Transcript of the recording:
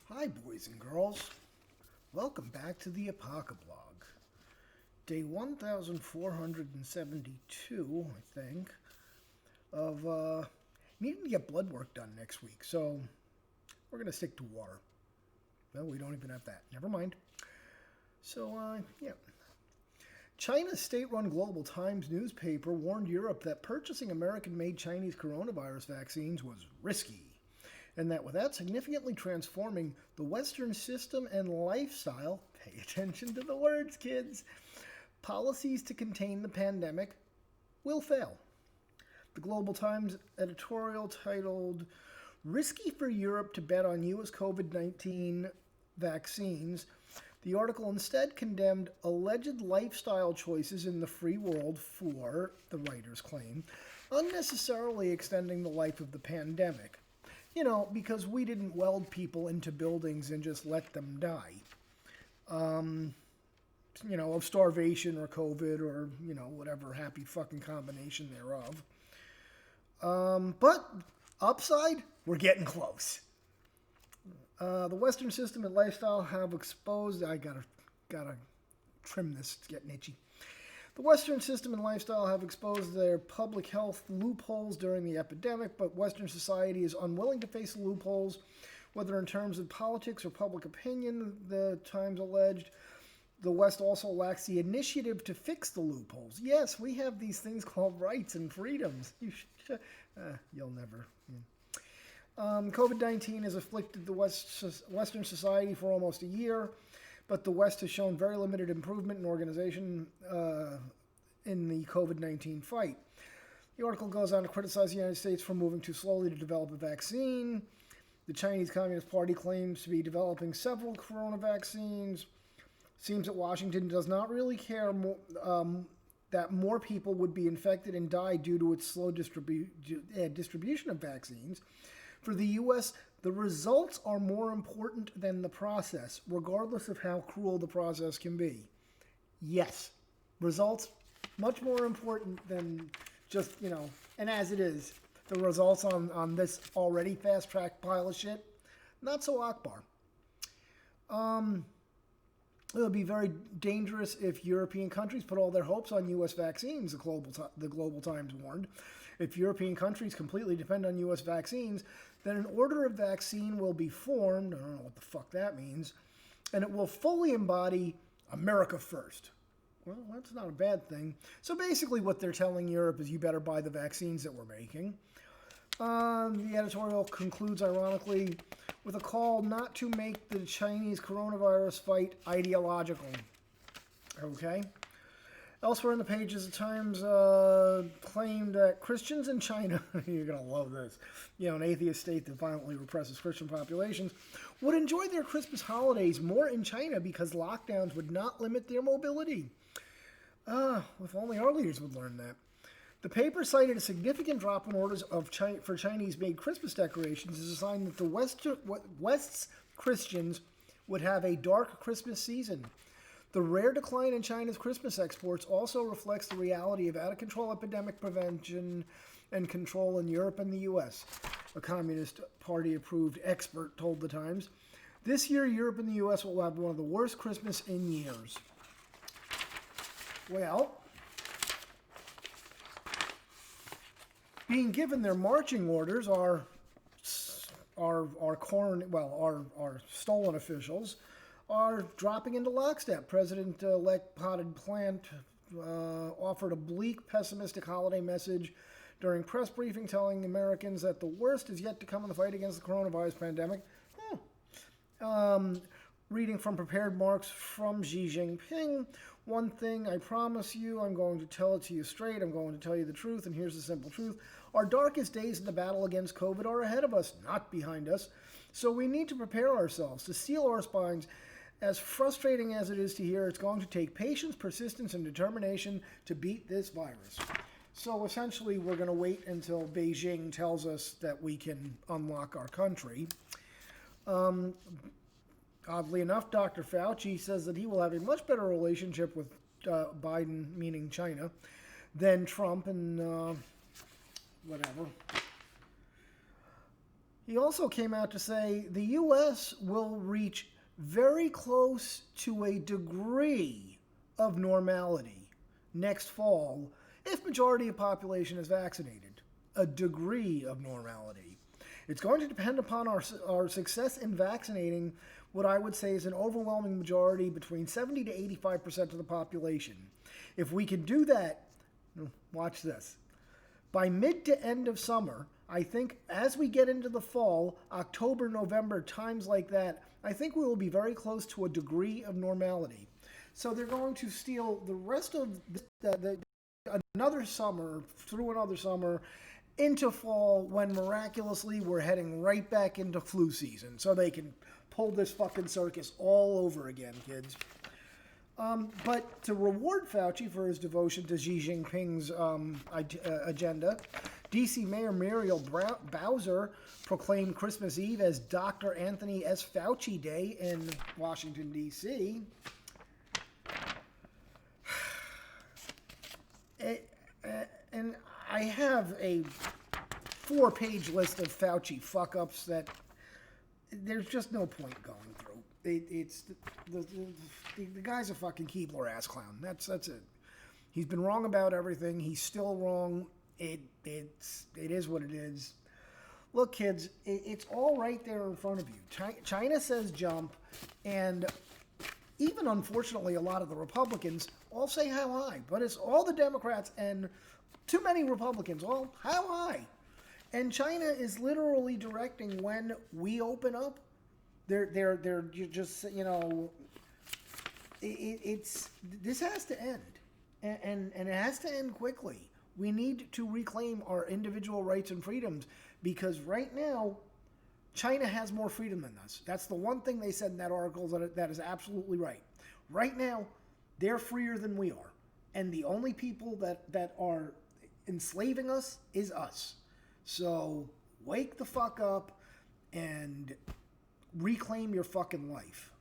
Hi, boys and girls. Welcome back to the Apocablog. Day 1472, I think, of needing to get blood work done next week. So we're going to stick to water. Well, we don't even have that. Never mind. So, yeah. China's state-run Global Times newspaper warned Europe that purchasing American-made Chinese coronavirus vaccines was risky, and that without significantly transforming the Western system and lifestyle, pay attention to the words, kids, policies to contain the pandemic will fail. The Global Times editorial titled, Risky for Europe to Bet on U.S. COVID-19 Vaccines, the article instead condemned alleged lifestyle choices in the free world for, the writers claim, unnecessarily extending the life of the pandemic. You know, because we didn't weld people into buildings and just let them die. Of starvation or COVID or, whatever happy fucking combination thereof. But upside, we're getting close. The Western system and lifestyle have exposed. I gotta trim this. It's getting itchy. The Western system and lifestyle have exposed their public health loopholes during the epidemic, but Western society is unwilling to face the loopholes, whether in terms of politics or public opinion, the Times alleged. The West also lacks the initiative to fix the loopholes. Yes, we have these things called rights and freedoms. You'll never. COVID-19 has afflicted the Western society for almost a year, but the West has shown very limited improvement in organization in the COVID-19 fight. The article goes on to criticize the United States for moving too slowly to develop a vaccine. The Chinese Communist Party claims to be developing several corona vaccines. Seems that Washington does not really care that more people would be infected and die due to its slow distribution of vaccines. For the U.S., the results are more important than the process, regardless of how cruel the process can be. Yes, results much more important than just, and as it is, the results on this already fast-tracked pile of shit, not so Akbar. It would be very dangerous if European countries put all their hopes on U.S. vaccines, the Global Times warned. If European countries completely depend on U.S. vaccines, then an order of vaccine will be formed, I don't know what the fuck that means, and it will fully embody America first. Well, that's not a bad thing. So basically what they're telling Europe is you better buy the vaccines that we're making. The editorial concludes, ironically, with a call not to make the Chinese coronavirus fight ideological. Okay? Elsewhere in the pages, the Times claimed that Christians in China, you're going to love this, an atheist state that violently represses Christian populations, would enjoy their Christmas holidays more in China because lockdowns would not limit their mobility. If only our leaders would learn that. The paper cited a significant drop in orders for Chinese-made Christmas decorations as a sign that the West's Christians would have a dark Christmas season. The rare decline in China's Christmas exports also reflects the reality of out-of-control epidemic prevention and control in Europe and the U.S., a Communist Party-approved expert told the Times. This year, Europe and the U.S. will have one of the worst Christmas in years. Well, being given their marching orders, our stolen officials are dropping into lockstep. President-elect Potted Plant offered a bleak, pessimistic holiday message during press briefing, telling Americans that the worst is yet to come in the fight against the coronavirus pandemic. Reading from prepared remarks from Xi Jinping, one thing I promise you, I'm going to tell it to you straight, I'm going to tell you the truth, and here's the simple truth. Our darkest days in the battle against COVID are ahead of us, not behind us. So we need to prepare ourselves, to steel our spines. As frustrating as it is to hear, it's going to take patience, persistence, and determination to beat this virus. So essentially, we're going to wait until Beijing tells us that we can unlock our country. Oddly enough, Dr. Fauci says that he will have a much better relationship with Biden, meaning China, than Trump and whatever. He also came out to say the U.S. will reach very close to a degree of normality next fall if majority of population is vaccinated. A degree of normality. It's going to depend upon our success in vaccinating what I would say is an overwhelming majority, between 70 to 85% of the population. If we can do that, watch this. By mid to end of summer, I think as we get into the fall, October, November, times like that, I think we will be very close to a degree of normality. So they're going to steal the rest of another summer, through another summer, into fall, when miraculously we're heading right back into flu season. So they can pull this fucking circus all over again, kids. But to reward Fauci for his devotion to Xi Jinping's agenda, D.C. Mayor Muriel Bowser proclaimed Christmas Eve as Dr. Anthony S. Fauci Day in Washington, D.C. And I have a 4-page list of Fauci fuck-ups that there's just no point going through. The guy's a fucking Keebler ass clown. That's it. He's been wrong about everything. He's still wrong. It is what it is. Look, kids, it's all right there in front of you. China says jump, and even unfortunately, a lot of the Republicans all say how high, but it's all the Democrats and too many Republicans all how high. And China is literally directing when we open up. They're just, you know, this has to end, and it has to end quickly. We need to reclaim our individual rights and freedoms, because right now, China has more freedom than us. That's the one thing they said in that article that is absolutely right. Right now, they're freer than we are, and the only people that are enslaving us is us. So wake the fuck up and reclaim your fucking life.